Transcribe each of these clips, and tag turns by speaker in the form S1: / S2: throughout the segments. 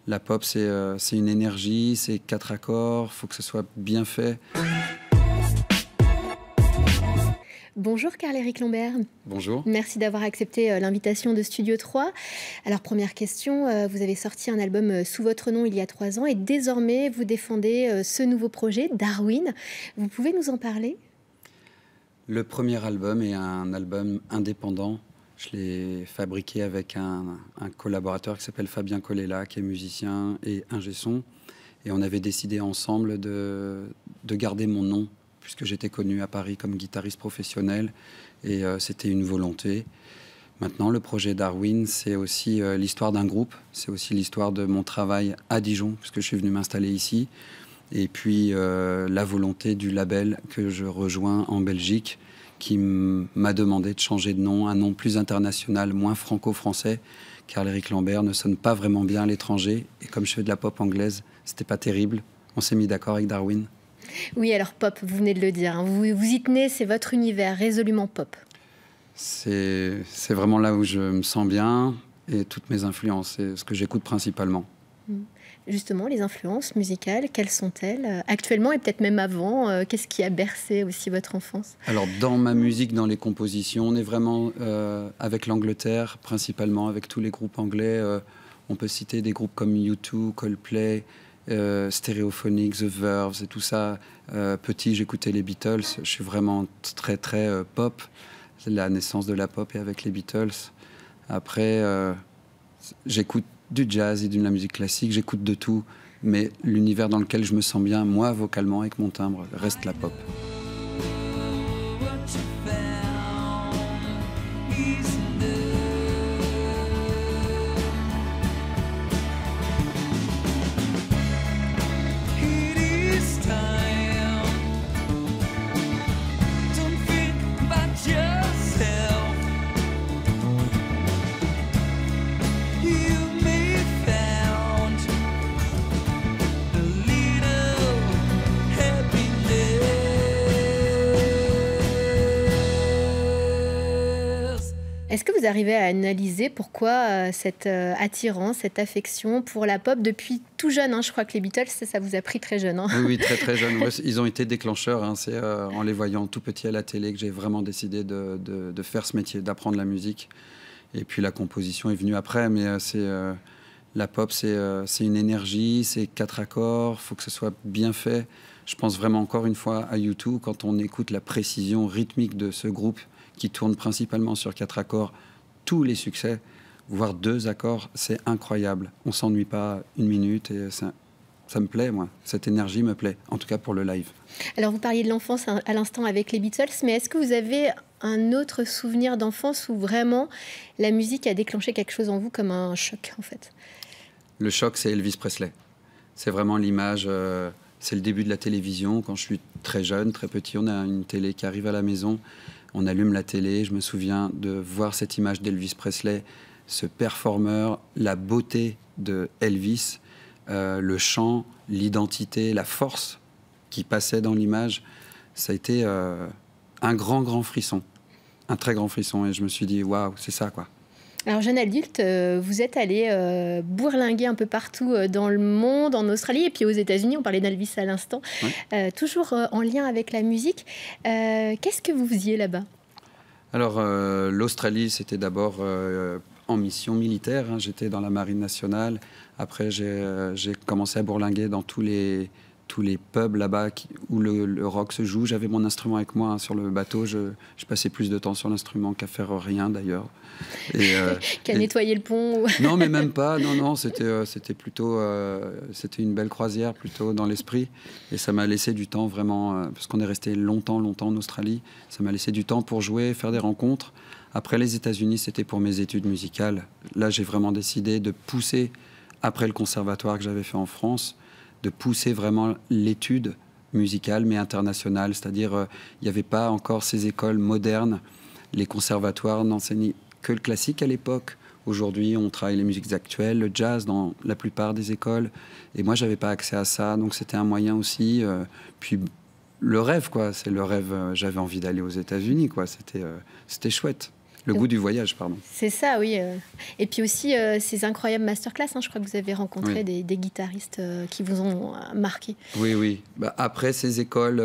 S1: La pop, c'est une énergie, c'est 4 accords, il faut que ce soit bien fait.
S2: Bonjour Karl-Éric Lambert.
S1: Bonjour.
S2: Merci d'avoir accepté l'invitation de Studio 3. Alors première question, vous avez sorti un album sous votre nom il y a 3 ans et désormais vous défendez ce nouveau projet, Darwin. Vous pouvez nous en parler ?
S1: Le premier album est un album indépendant. Je l'ai fabriqué avec un collaborateur qui s'appelle Fabien Colella, qui est musicien et ingé son. Et on avait décidé ensemble de garder mon nom, puisque j'étais connu à Paris comme guitariste professionnel. Et c'était une volonté. Maintenant, le projet Darwin, c'est aussi l'histoire d'un groupe. C'est aussi l'histoire de mon travail à Dijon, puisque je suis venu m'installer ici. Et puis la volonté du label que je rejoins en Belgique, qui m'a demandé de changer de nom, un nom plus international, moins franco-français. Karl-Éric Lambert ne sonne pas vraiment bien à l'étranger. Et comme je fais de la pop anglaise, c'était pas terrible. On s'est mis d'accord avec Darwin.
S2: Oui, alors pop, vous venez de le dire. Hein. Vous y tenez, c'est votre univers, résolument pop.
S1: C'est vraiment là où je me sens bien et toutes mes influences. C'est ce que j'écoute principalement.
S2: Justement, les influences musicales, quelles sont-elles actuellement et peut-être même avant? Qu'est-ce qui a bercé aussi votre enfance?
S1: Alors, dans ma musique, dans les compositions, on est vraiment avec l'Angleterre, principalement avec tous les groupes anglais. On peut citer des groupes comme U2, Coldplay, Stereophonics, The Verve et tout ça. Petit, j'écoutais les Beatles. Je suis vraiment très, très pop. C'est la naissance de la pop et avec les Beatles. Après, j'écoute du jazz et de la musique classique, j'écoute de tout, mais l'univers dans lequel je me sens bien, moi, vocalement, avec mon timbre, reste la pop.
S2: Est-ce que vous arrivez à analyser pourquoi cette attirance, cette affection pour la pop depuis tout jeune, hein? Je crois que les Beatles, ça vous a pris très jeune. Hein.
S1: Oui, très très jeune. Ouais, ils ont été déclencheurs. Hein. C'est en les voyant tout petits à la télé que j'ai vraiment décidé de faire ce métier, d'apprendre la musique. Et puis la composition est venue après, mais la pop, c'est une énergie, c'est 4 accords, il faut que ce soit bien fait. Je pense vraiment encore une fois à U2, quand on écoute la précision rythmique de ce groupe, qui tourne principalement sur 4 accords, tous les succès, voire 2 accords, c'est incroyable. On s'ennuie pas une minute et ça me plaît, moi. Cette énergie me plaît, en tout cas pour le live.
S2: Alors, vous parliez de l'enfance à l'instant avec les Beatles, mais est-ce que vous avez un autre souvenir d'enfance où vraiment la musique a déclenché quelque chose en vous comme un choc, en fait?
S1: Le choc, c'est Elvis Presley. C'est vraiment l'image... c'est le début de la télévision. Quand je suis très jeune, très petit, on a une télé qui arrive à la maison. On allume la télé, je me souviens de voir cette image d'Elvis Presley, ce performeur, la beauté de Elvis, le chant, l'identité, la force qui passait dans l'image. Ça a été un grand frisson, un très grand frisson. Et je me suis dit, waouh, c'est ça, quoi.
S2: Alors, jeune adulte, vous êtes allé bourlinguer un peu partout dans le monde, en Australie et puis aux États-Unis. On parlait d'Elvis à l'instant. Ouais. Toujours en lien avec la musique. Qu'est-ce que vous faisiez là-bas?
S1: Alors, l'Australie, c'était d'abord en mission militaire. Hein. J'étais dans la Marine nationale. Après, j'ai commencé à bourlinguer dans tous les pubs là-bas où le rock se joue. J'avais mon instrument avec moi, hein, sur le bateau. Je passais plus de temps sur l'instrument qu'à faire rien, d'ailleurs.
S2: Qu'à nettoyer le pont.
S1: Non, mais même pas. Non, c'était plutôt... c'était une belle croisière, plutôt dans l'esprit. Et ça m'a laissé du temps, vraiment... parce qu'on est resté longtemps en Australie. Ça m'a laissé du temps pour jouer, faire des rencontres. Après, les États-Unis, c'était pour mes études musicales. Là, j'ai vraiment décidé de pousser, après le conservatoire que j'avais fait en France, de pousser vraiment l'étude musicale, mais internationale. C'est-à-dire, il n'y avait pas encore ces écoles modernes. Les conservatoires n'enseignaient que le classique à l'époque. Aujourd'hui, on travaille les musiques actuelles, le jazz dans la plupart des écoles. Et moi, je n'avais pas accès à ça. Donc, c'était un moyen aussi. Puis, le rêve, quoi. C'est le rêve. J'avais envie d'aller aux États-Unis, quoi. C'était chouette. Le goût du voyage, pardon.
S2: C'est ça, oui. Et puis aussi, ces incroyables masterclass, je crois que vous avez rencontré des guitaristes qui vous ont marqué.
S1: Oui, oui. Bah, après, ces écoles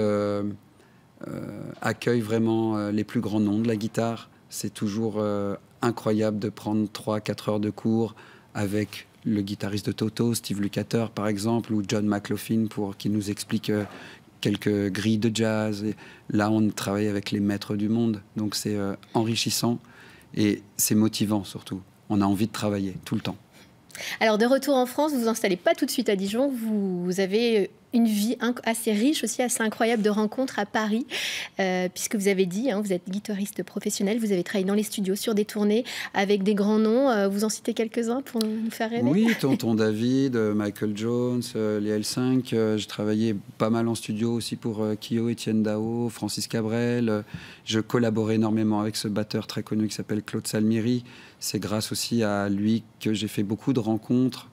S1: accueillent vraiment les plus grands noms de la guitare. C'est toujours incroyable de prendre 3-4 heures de cours avec le guitariste de Toto, Steve Lukather, par exemple, ou John McLaughlin, qui nous explique quelques grilles de jazz. Et là, on travaille avec les maîtres du monde. Donc, c'est enrichissant et c'est motivant, surtout. On a envie de travailler tout le temps.
S2: Alors, de retour en France, vous vous installez pas tout de suite à Dijon. Vous avez une vie assez riche, aussi assez incroyable de rencontres à Paris, puisque vous avez dit, vous êtes guitariste professionnel, vous avez travaillé dans les studios, sur des tournées avec des grands noms. Vous en citez quelques-uns pour nous faire rêver?
S1: Oui, Tonton David, Michael Jones, les L5. J'ai travaillé pas mal en studio aussi pour Kyo, Etienne Dao, Francis Cabrel. Je collaborais énormément avec ce batteur très connu qui s'appelle Claude Salmieri. C'est grâce aussi à lui que j'ai fait beaucoup de rencontres.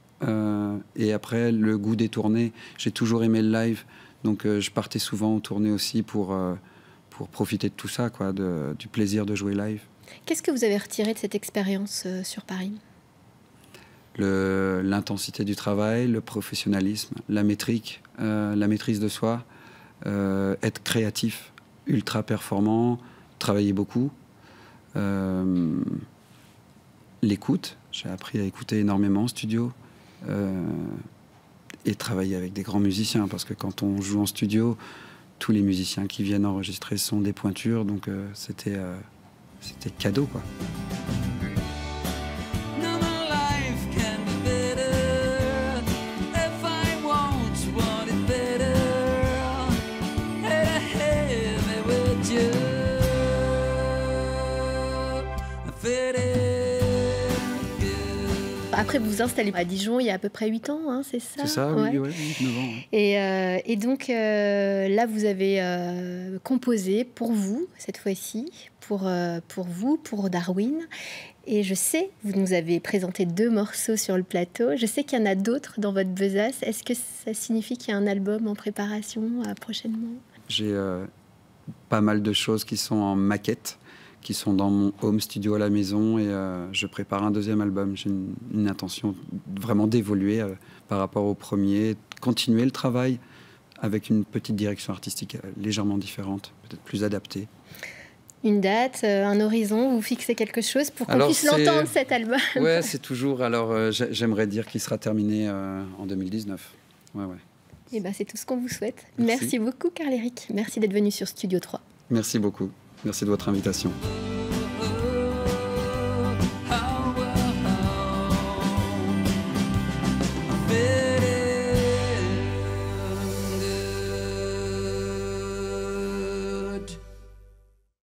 S1: Et après, le goût des tournées, j'ai toujours aimé le live. Donc, je partais souvent en tournée aussi pour profiter de tout ça, quoi, du plaisir de jouer live.
S2: Qu'est-ce que vous avez retiré de cette expérience sur Paris?
S1: L'intensité du travail, le professionnalisme, la métrique, la maîtrise de soi, être créatif, ultra performant, travailler beaucoup. L'écoute, j'ai appris à écouter énormément en studio. Et travailler avec des grands musiciens, parce que quand on joue en studio, tous les musiciens qui viennent enregistrer sont des pointures, donc c'était cadeau, quoi.
S2: Après, vous vous installez à Dijon il y a à peu près 8 ans, c'est ça?
S1: C'est ça, oui, 8-9 ans.
S2: Ouais. Et donc, là, vous avez composé pour vous, cette fois-ci, pour vous, pour Darwin. Et je sais, vous nous avez présenté 2 morceaux sur le plateau. Je sais qu'il y en a d'autres dans votre besace. Est-ce que ça signifie qu'il y a un album en préparation prochainement?
S1: J'ai pas mal de choses qui sont en maquette, qui sont dans mon home studio à la maison, et je prépare un 2e album. J'ai une intention vraiment d'évoluer par rapport au premier, continuer le travail avec une petite direction artistique légèrement différente, peut-être plus adaptée.
S2: Une date, un horizon, vous fixez quelque chose pour qu'on puisse l'entendre, cet album?
S1: Ouais, c'est toujours... Alors, j'aimerais dire qu'il sera terminé en 2019. Ouais.
S2: Et c'est tout ce qu'on vous souhaite. Merci beaucoup, Carl-Éric. Merci d'être venu sur Studio 3.
S1: Merci beaucoup. Merci de votre invitation.